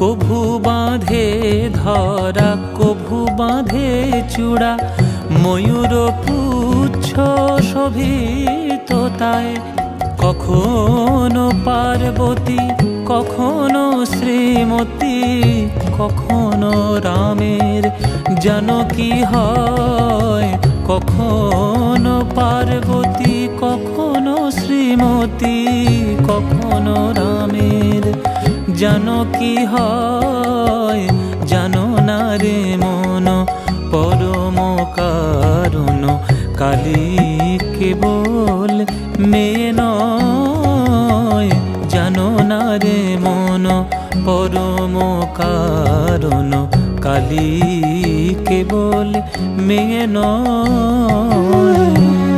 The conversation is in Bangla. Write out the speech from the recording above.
কভু বাঁধে ধরা কভু বাঁধে চূড়া, ময়ূর পুচ্ছ শোভিত তাই। কখনো পার্বতী কখনো শ্রীমতী, কখনো রামের জানকী হয়। কখনো পার্বতী কখনো শ্রীমতী, কখনো রামের জানকী হয়। জানো না রে মন পরম কারণ, কালী কেবল মেয়ে নয়। জানো না রে মন পরম কারণ, কালী কেবল মেয়ে নয়।